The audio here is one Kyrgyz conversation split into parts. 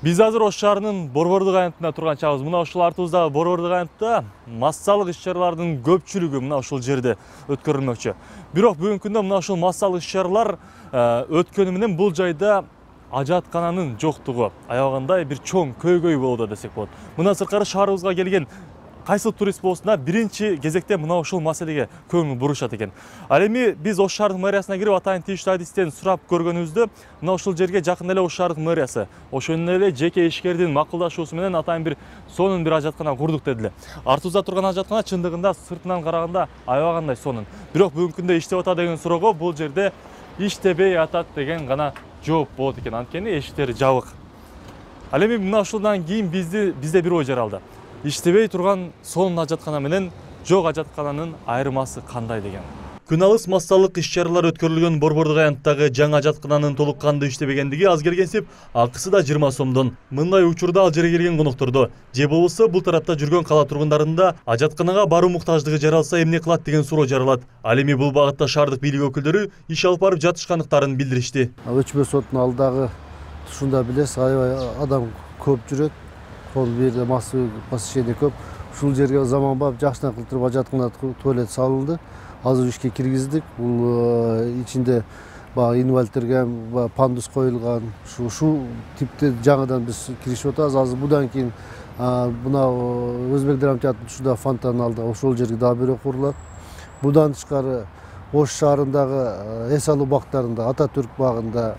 Биз азыр Ош шаарынын Борбордук аянтында турган чагыбыз. Мына ушул артыбыздагы Борбордук аянтта массалык иш-чаралардын көпчүлүгү мына ушул жерде өткөрүлмөкчү. Бирок бүгүнкү күндө мына ушул массалык иш-чаралар өткөнү менен бул жайда ажаткананын жоктугу аябагандай бир чоң көйгөй болууда десек болот. Мына сырткары шаарыбызга келген кайсы турист болсун да биринчи кезекте мына ушул маселеге көңүл бурушат экен. Ал эми биз Ош шаардык мэриясына кирип атайын тийиштүү адистен сурап көргөнүбүздө мына ушул жерге жакында эле Ош шаардык мэриясы ошондой эле жеке ишкердин макулдашуусу менен атайын бир сонун бир ажаткана курдук дедиле. Артыбызда турган ажаткана чындыгында сыртынан караганда аябагандай сонун. Бирок бүгүнкү күндө иштеп атат деген суроого бул жерде иштебей атат деген гана жооп болот экен. Анткени эшиктери жабык. Ал эми мына ушулдан кийин бизде бир ой жаралды. Иштебей турган сонун ажаткана менен жок ажаткананын айырмасы кандай деген. Күн алыс массалык иш-чаралар өткөрүлгөн Борбордук аянттагы жаңы ажаткананын толук кандуу иштебегендиги аз келгенсип, акысы да 20 сомдон. Мындай учурда ал жерге келген конокторду же болбосо бул тарапта жүргөн кала тургундарында ажатканага баруу муктаждыгы жаралса эмне кылат деген суроо жаралат. Ал эми бул багытта шаардык бийлик өкүлдөрү иш алып барып жатышкандыктарын билдиришти. Өчмө соттун алдагы тушунда билесиз, аябай адам көп жүрөт. Кол бирде массовый посещение көп. Ушул жерге заманбап жакшынан кылтырып ажаткана туалет салынды. Азыр ишке киргиздик. Бул ичинде баягы инвалидтерге пандус коюлган. Ушул типте жаңыдан биз киришип атабыз. Азыр будан кийин мына Өзбек драма театрынын ушунда фонтан алдыга ошол жерге дагы бирөө курулат. Будан тышкары Ош шаарындагы эс алуу бактарында, Ататүрк багында,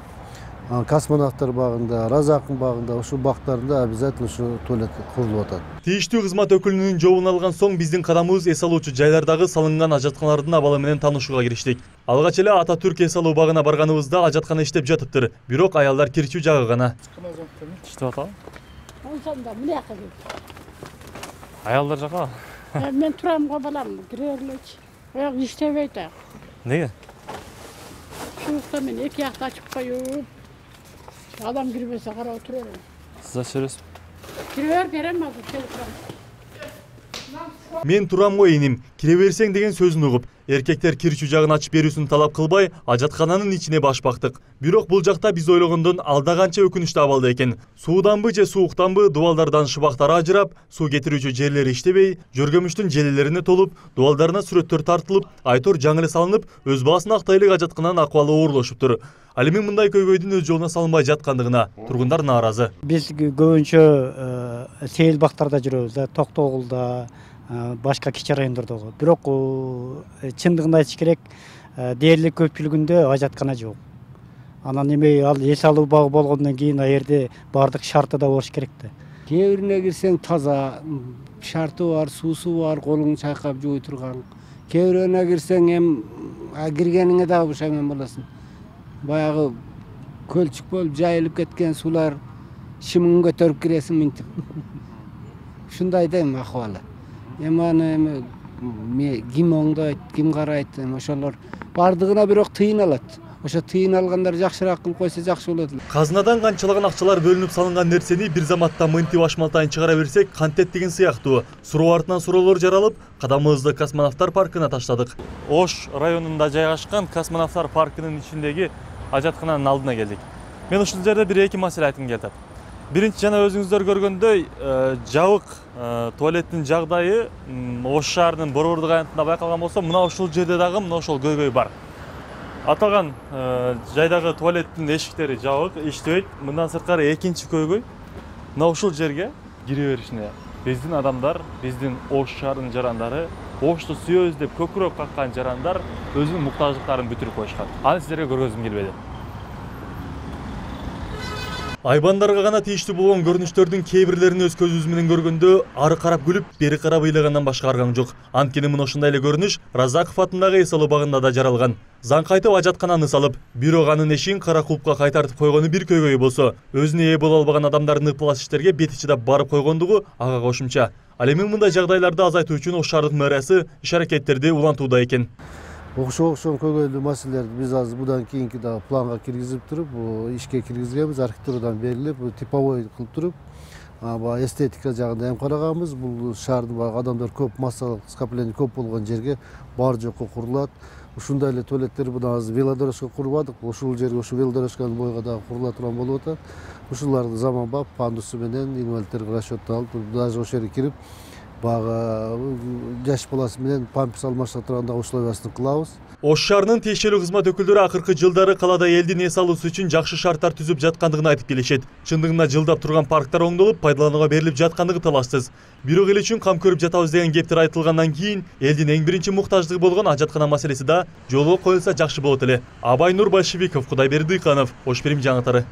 Космонавттар багында, Разакын багында, ушул бактарында обязательно ушу туалет курулуп атат. Тийиштүү кызмат өкүлүнүн жообун алган соң биздин кадамыбыз эс алуучу жайлардагы салынган ажатканалардын абалы менен таанышууга кириштик. Алгач эле Ататүрк эс алуу багына барганыбызда ажаткана иштеп жатыптыр. Бирок аялдар кирчүү жагы гана. Иштеп атабы? Ошондо мынаяка кел. Аялдар жака? Мен турам го балам, кирерлечи. Бирок иштебейт а. Неге? Ушуктан мен эки жакты ачып коюп, адам кирбесе карап отура берем. Сиз ачып бересиз? Кире берем азыр келип турам. Мен турам го иним, кире берсең деген сөзүн угуп, эркектер кирчүү жагын ачып берүүсүн талап кылбай, ажаткананын ичине баш бактык. Бирок бул жакта биз ойлогондон алда канча өкүнүчтүү абалда экен. Сууданбы же сууктанбы дубалдардан шыбактар ажырап, суу кетирүүчү жерлери иштебей, жөргөмүштүн желелерине толуп, дубалдарына сүрөттөр тартылып, айтор жаңы эле салынып, өз баасын актай элек ажаткананын акыбалы оорлошуптур. Ал эми мындай көйгөйдүн өз жолуна салынбай жаткандыгына тургундар нааразы. Биз көбүнчө сейил бактарда жүрөбүз да, Токтогулда, башка кичи райондордогу. Бирок чындыгын айтыш керек, дээрлик көпчүлүгүндө ажаткана жок. Анан эми ал эс алуу багы болгондон кийин ал жерде баардык шарты да болуш керек да. Кээ бирине кирсең таза, шарты бар, суусу бар, колуң чайкап жууй турган. Кээ бирине кирсең киргениңе дагы бушайман болосуң. Баягы көлчүк болуп жайылып кеткен сулар шымын көтөрүп киресиң мынтип. Ушундай да эми акыбалы. Эми аны ким оңдойт, ким карайт, ошолор бардыгына бирок тыйын алат. Ошо тыйын алгандар жакшыраак кылып койсо жакшы болот эле. Казынадан канчалаган акчалар бөлүнүп салынган нерсени бир заматта мынтип ашмалтайын чыгара берсек кантет деген сыяктуу. Суроо артынан суроолор жаралып, кадамыбызды Космонавттар паркына таштадык. Ош районунда жайгашкан Космонавттар паркынын ичиндеги ажаткананын алдына келдик. Мен ушул жерде бир эки маселе айткым келет. Биринчи, жана өзүңүздөр көргөндөй, жабык туалеттин жагдайы Ош шаарынын Борбордук аянтында байкалган болсо, мына ушул жерде дагы мына ошол көйгөй бар. Аталган жайдагы туалеттин эшиктери жабык, иштебейт. Мындан сырткары экинчи көйгөй мына ушул жерге кире беришине. Биздин адамдар, биздин Ош шаарынын жарандары, Ошту сүйөбүз деп көкүрөк каккан жарандар өзүнүн муктаждыктарын бүтүрүп коюшкан. Аны сиздерге көргөзгүм келбеди. Айбандарга гана тийиштүү болгон көрүнүштөрдүн кээ бирлерин өз көзүбүз менен көргөндө ары карап күлүп, бери карап ыйлагандан башка аргам жок. Анткени мына ушундай эле көрүнүш Разаков атындагы эс алуу багында да жаралган. Заң кайтып ажаткананы салып, бирок анын эшигин кара клубка кайтартып койгону бир көйгөй болсо, өзүнө ээ боло албаган адамдардын ыплас иштерге бети чыдап барып койгондугу ага кошумча. Ал эми мындай жагдайларды азайтуу үчүн Ош шаардык мэриясы иш-аракеттерди улантууда экен. Окшон көйгөйлүү маселелерди биз азыр будан кийинки дагы планга киргизип туруп, ишке киргизгенбиз, архитектурадан берилип, типовой кылып туруп, эстетика жагында эм караганбыз. Бул шаардын адамдар көп, массалык скопление көп болгон жерге бар жокко курулат. ушундай эле туалеттер мына азыр велодорожка курбадык, ушул жерге ушу велодорожканын бойго дагы курула турган болуп атат. Ушуларды заманбап пандусу менен инвалидтерге расчетталып, даже ошол жерге кирип баягы жаш баласы менен памперс алмаштыра турганда условиясын кылабыз. Ош шаарынын тиешелүү кызмат өкүлдөрү акыркы жылдары калаада элдин эс алуусу үчүн жакшы шарттар түзүп жаткандыгын айтып келишет. Чындыгында жылдап турган парктар оңдолуп, пайдаланууга берилип жаткандыгы талашсыз. Бирок эл үчүн кам көрүп жатабыз деген кептер айтылгандан кийин элдин эң биринчи муктаждыгы болгон ажаткана маселеси да жолго коюлса жакшы болот эле. Абай Нур Большевиков, Кудайберди Дыйканов, Ош Перим жаңылыктары.